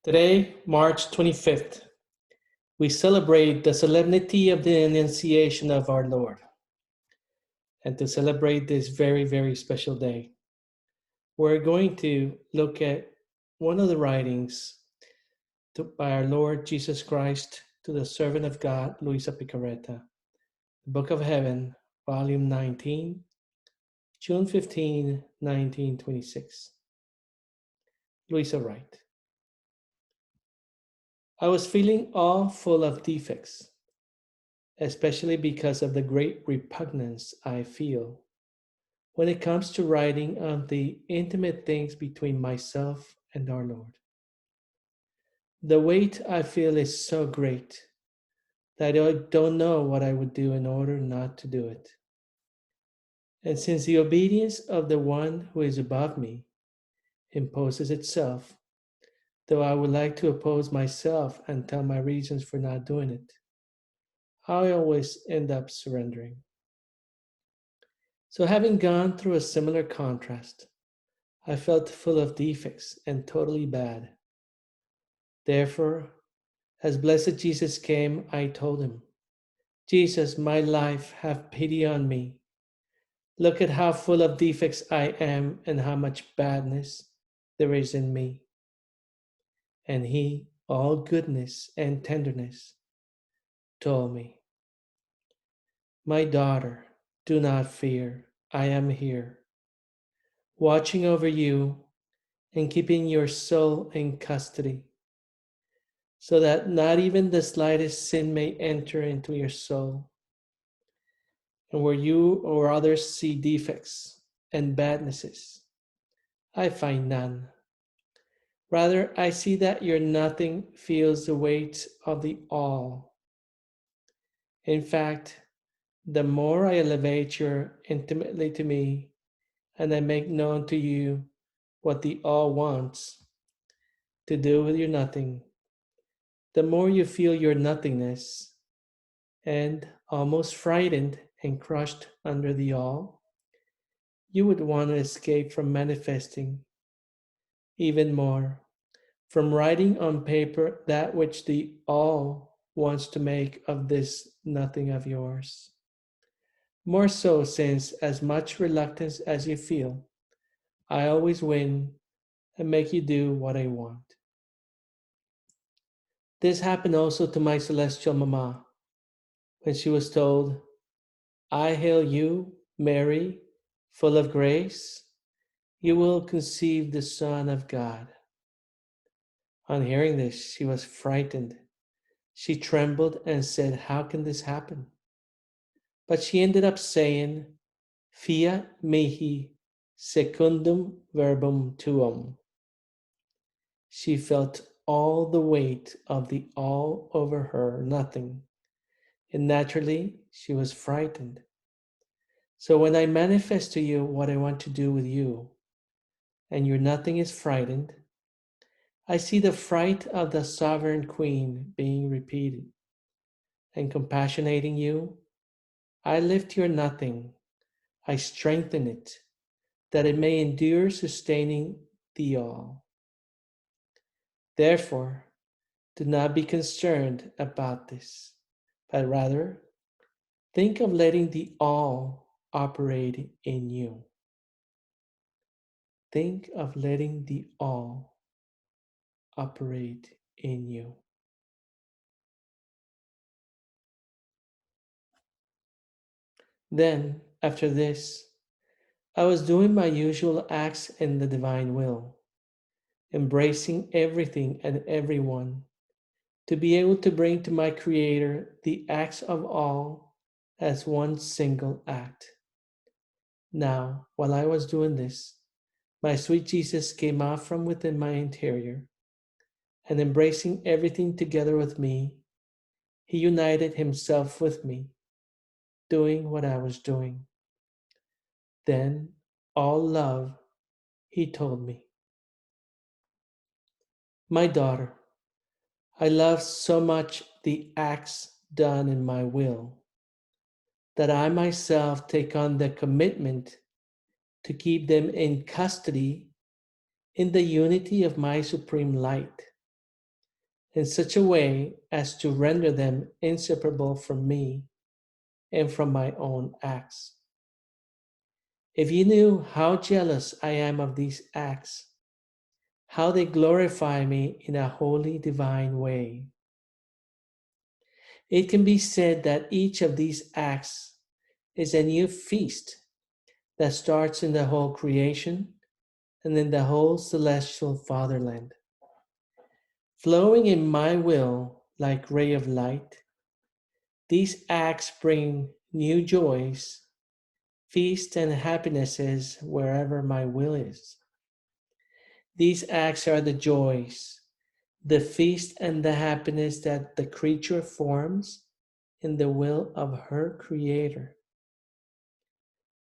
Today, March 25th, we celebrate the solemnity of the Annunciation of Our Lord. And to celebrate this very, very special day, we're going to look at one of the writings by our Lord Jesus Christ to the servant of God, Luisa Piccarreta, the Book of Heaven, Volume 19, June 15, 1926. Luisa writes, I was feeling all full of defects, especially because of the great repugnance I feel when it comes to writing on the intimate things between myself and our Lord. The weight I feel is so great that I don't know what I would do in order not to do it. And since the obedience of the one who is above me imposes itself, though I would like to oppose myself and tell my reasons for not doing it, I always end up surrendering. So having gone through a similar contrast, I felt full of defects and totally bad. Therefore, as blessed Jesus came, I told him, Jesus, my life, have pity on me. Look at how full of defects I am and how much badness there is in me. And he, all goodness and tenderness, told me, my daughter, do not fear, I am here, watching over you and keeping your soul in custody, so that not even the slightest sin may enter into your soul. And where you or others see defects and badnesses, I find none. Rather, I see that your nothing feels the weight of the all. In fact, the more I elevate you intimately to me, and I make known to you what the all wants to do with your nothing, the more you feel your nothingness, and almost frightened and crushed under the all, you would want to escape from manifesting, even more, from writing on paper that which the all wants to make of this nothing of yours. More so, since as much reluctance as you feel, I always win and make you do what I want. This happened also to my celestial Mama, when she was told, I hail you, Mary, full of grace, you will conceive the Son of God. On hearing this, she was frightened. She trembled and said, how can this happen? But she ended up saying, Fiat mihi secundum verbum tuum. She felt all the weight of the all over her, nothing, and naturally she was frightened. So when I manifest to you what I want to do with you, and your nothing is frightened, I see the fright of the sovereign queen being repeated, and compassionating you, I lift your nothing, I strengthen it, that it may endure sustaining the all. Therefore, do not be concerned about this, but rather think of letting the all operate in you. Think of letting the all operate in you. Then, after this, I was doing my usual acts in the divine will, embracing everything and everyone, to be able to bring to my Creator the acts of all as one single act. Now, while I was doing this, my sweet Jesus came out from within my interior, and embracing everything together with me, he united himself with me, doing what I was doing. Then, all love, he told me, my daughter, I love so much the acts done in my will that I myself take on the commitment to keep them in custody in the unity of my supreme light, in such a way as to render them inseparable from me and from my own acts. If you knew how jealous I am of these acts, how they glorify me in a holy divine way. It can be said that each of these acts is a new feast that starts in the whole creation and in the whole celestial fatherland. Flowing in my will like ray of light, these acts bring new joys, feasts and happinesses wherever my will is. These acts are the joys, the feast and the happiness that the creature forms in the will of her Creator.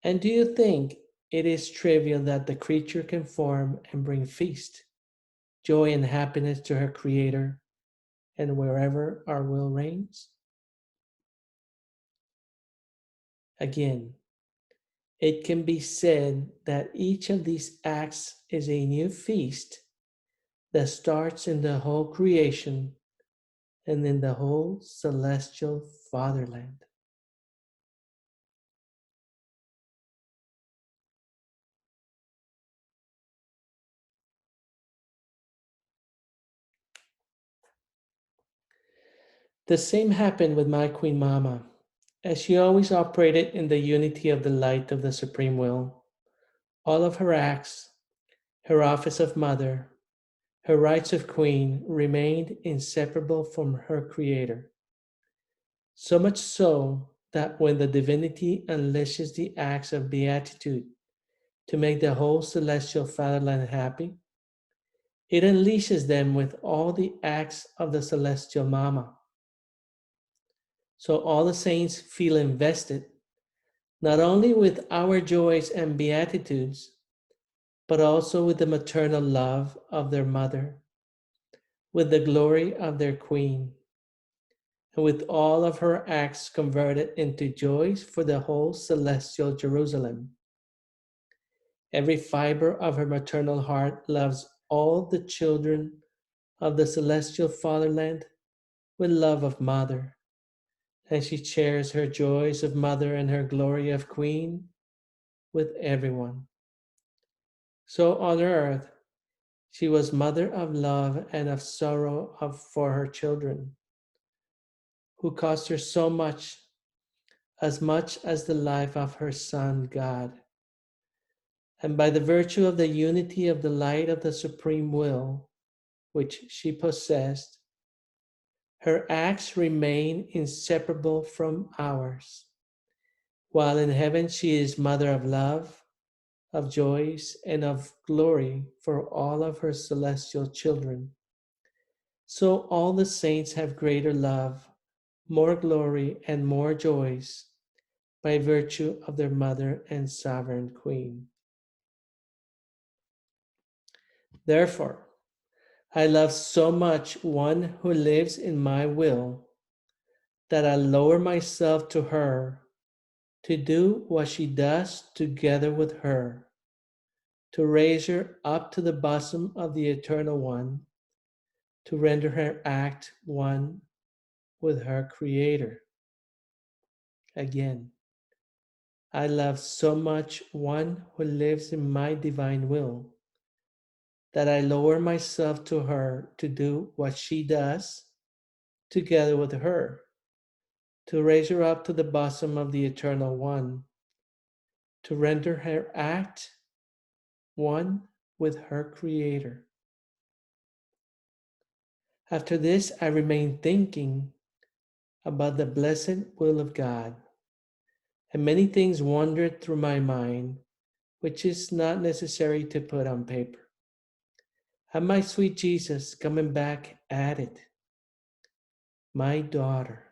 And do you think it is trivial that the creature can form and bring feast, joy, and happiness to her Creator and wherever our will reigns? Again, it can be said that each of these acts is a new feast that starts in the whole creation and in the whole celestial fatherland. The same happened with my Queen Mama, as she always operated in the unity of the light of the Supreme Will. All of her acts, her office of mother, her rights of queen remained inseparable from her Creator. So much so that when the divinity unleashes the acts of beatitude to make the whole celestial fatherland happy, it unleashes them with all the acts of the celestial mama. So all the saints feel invested not only with our joys and beatitudes, but also with the maternal love of their mother, with the glory of their queen, and with all of her acts converted into joys for the whole celestial Jerusalem. Every fiber of her maternal heart loves all the children of the celestial fatherland with love of mother, and she shares her joys of mother and her glory of queen with everyone. So on earth, she was mother of love and of sorrow for her children, who cost her so much as the life of her Son, God. And by the virtue of the unity of the light of the supreme will, which she possessed, her acts remain inseparable from ours, while in heaven she is mother of love, of joys, and of glory for all of her celestial children. So all the saints have greater love, more glory, and more joys by virtue of their mother and sovereign queen. Therefore, I love so much one who lives in my will that I lower myself to her to do what she does together with her, to raise her up to the bosom of the Eternal One, to render her act one with her Creator. Again, I love so much one who lives in my divine will that I lower myself to her to do what she does together with her, to raise her up to the bosom of the Eternal One, to render her act one with her Creator. After this, I remain thinking about the blessed will of God, and many things wandered through my mind, which is not necessary to put on paper. And my sweet Jesus coming back added, my daughter,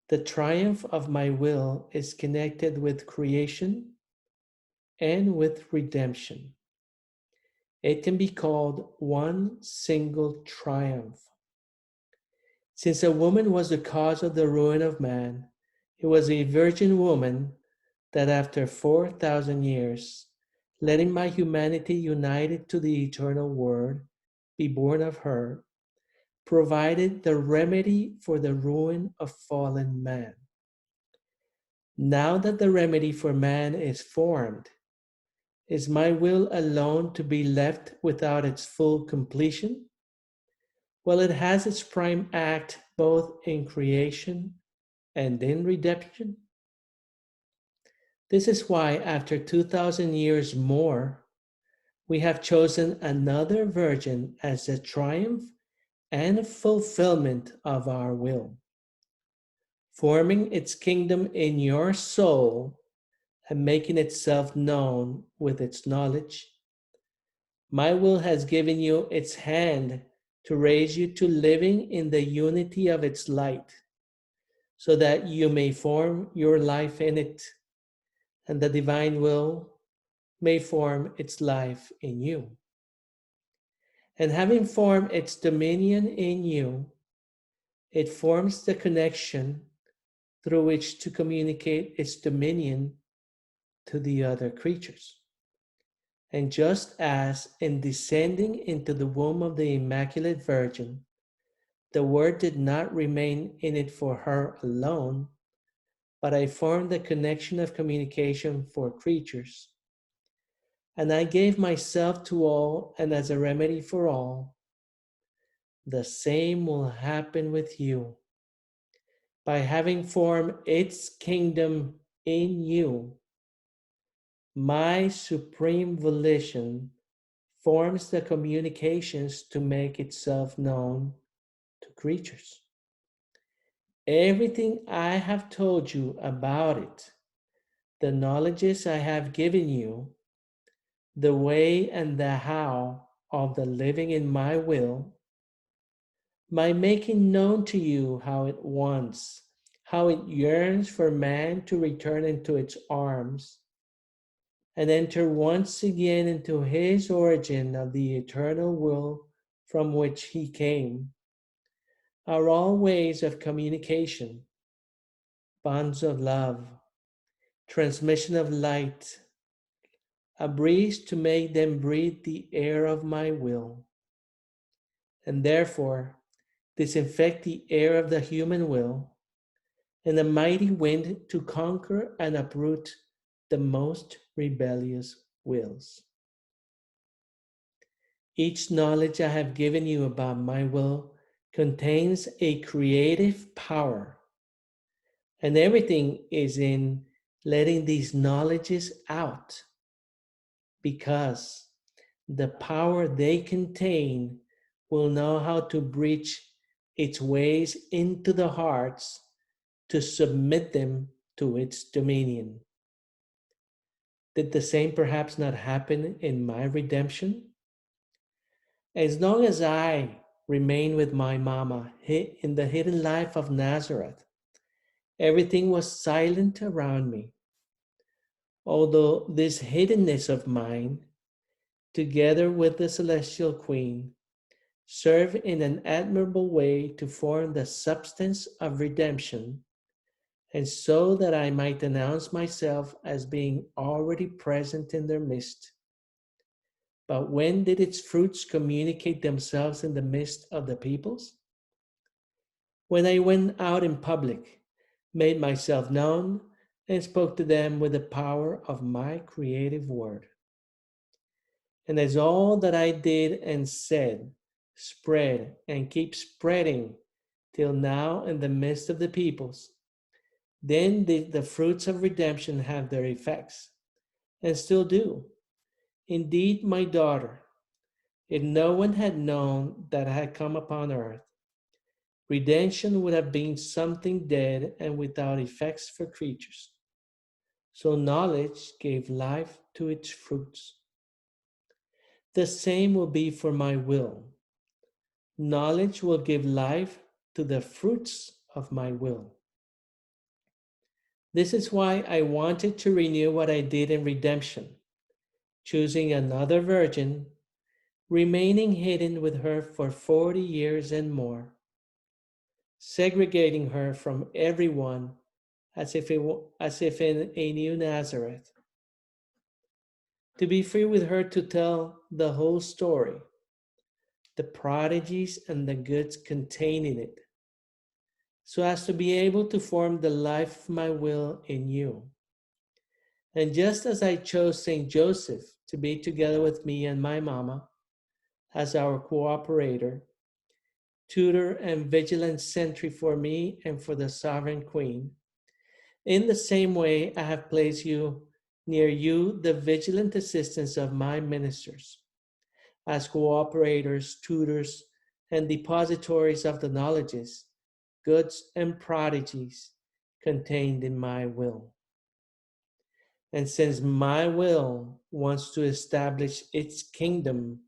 the triumph of my will is connected with creation and with redemption. It can be called one single triumph. Since a woman was the cause of the ruin of man, it was a virgin woman that after 4,000 years, letting my humanity united to the eternal Word be born of her, provided the remedy for the ruin of fallen man. Now that the remedy for man is formed, is my will alone to be left without its full completion? Well, it has its prime act both in creation and in redemption. This is why, after 2,000 years more, we have chosen another virgin as the triumph and fulfillment of our will, forming its kingdom in your soul and making itself known with its knowledge. My will has given you its hand to raise you to living in the unity of its light, so that you may form your life in it, and the divine will may form its life in you. And having formed its dominion in you, it forms the connection through which to communicate its dominion to the other creatures. And just as in descending into the womb of the Immaculate Virgin, the Word did not remain in it for her alone, but I formed the connection of communication for creatures. And I gave myself to all, and as a remedy for all, the same will happen with you. By having formed its kingdom in you, my supreme volition forms the communications to make itself known to creatures. Everything I have told you about it, the knowledges I have given you, the way and the how of the living in my will, by making known to you how it wants, how it yearns for man to return into its arms and enter once again into his origin of the eternal will from which he came, are all ways of communication, bonds of love, transmission of light, a breeze to make them breathe the air of my will, and therefore disinfect the air of the human will, and a mighty wind to conquer and uproot the most rebellious wills. Each knowledge I have given you about my will contains a creative power, and everything is in letting these knowledges out, because the power they contain will know how to breach its ways into the hearts to submit them to its dominion. Did the same perhaps not happen in my redemption? As long as I remained with my mama in the hidden life of Nazareth, everything was silent around me. Although this hiddenness of mine, together with the Celestial Queen, serve in an admirable way to form the substance of redemption, and so that I might announce myself as being already present in their midst. But when did its fruits communicate themselves in the midst of the peoples? When I went out in public, made myself known, and spoke to them with the power of my creative word. And as all that I did and said spread and keep spreading till now in the midst of the peoples, then did the fruits of redemption have their effects, and still do. Indeed, my daughter, if no one had known that I had come upon earth, redemption would have been something dead and without effects for creatures. So knowledge gave life to its fruits. The same will be for my will. Knowledge will give life to the fruits of my will. This is why I wanted to renew what I did in redemption, choosing another virgin, remaining hidden with her for 40 years and more, segregating her from everyone as if in a new Nazareth, to be free with her to tell the whole story, the prodigies and the goods contained in it, so as to be able to form the life of my will in you. And just as I chose Saint Joseph to be together with me and my mama as our cooperator, tutor, and vigilant sentry for me and for the sovereign queen, in the same way I have placed near you the vigilant assistance of my ministers, as cooperators, tutors, and depositories of the knowledges, goods, and prodigies contained in my will. And since my will wants to establish its kingdom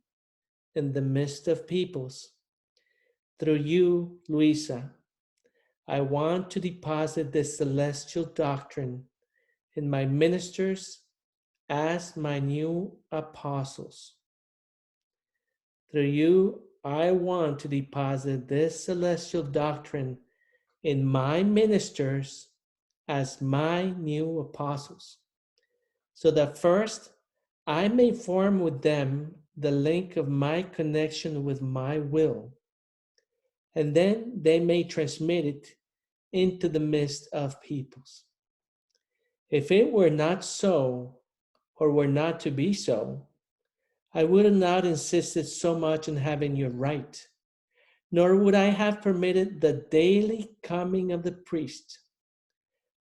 in the midst of peoples, through you, Luisa, I want to deposit this celestial doctrine in my ministers as my new apostles. Through you, I want to deposit this celestial doctrine in my ministers as my new apostles, so that first I may form with them the link of my connection with my will, and then they may transmit it into the midst of peoples. If it were not so, or were not to be so, I would have not insisted so much on having you write, nor would I have permitted the daily coming of the priest.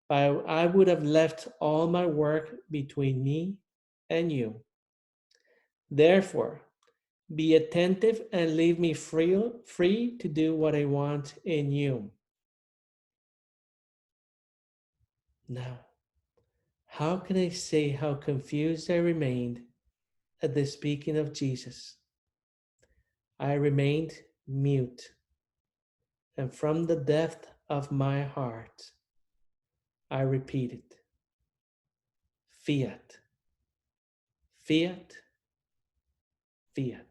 But I would have left all my work between me and you. Therefore, be attentive and leave me free to do what I want in you. Now, how can I say how confused I remained at the speaking of Jesus? I remained mute, and from the depth of my heart, I repeated, Fiat, Fiat, Fiat.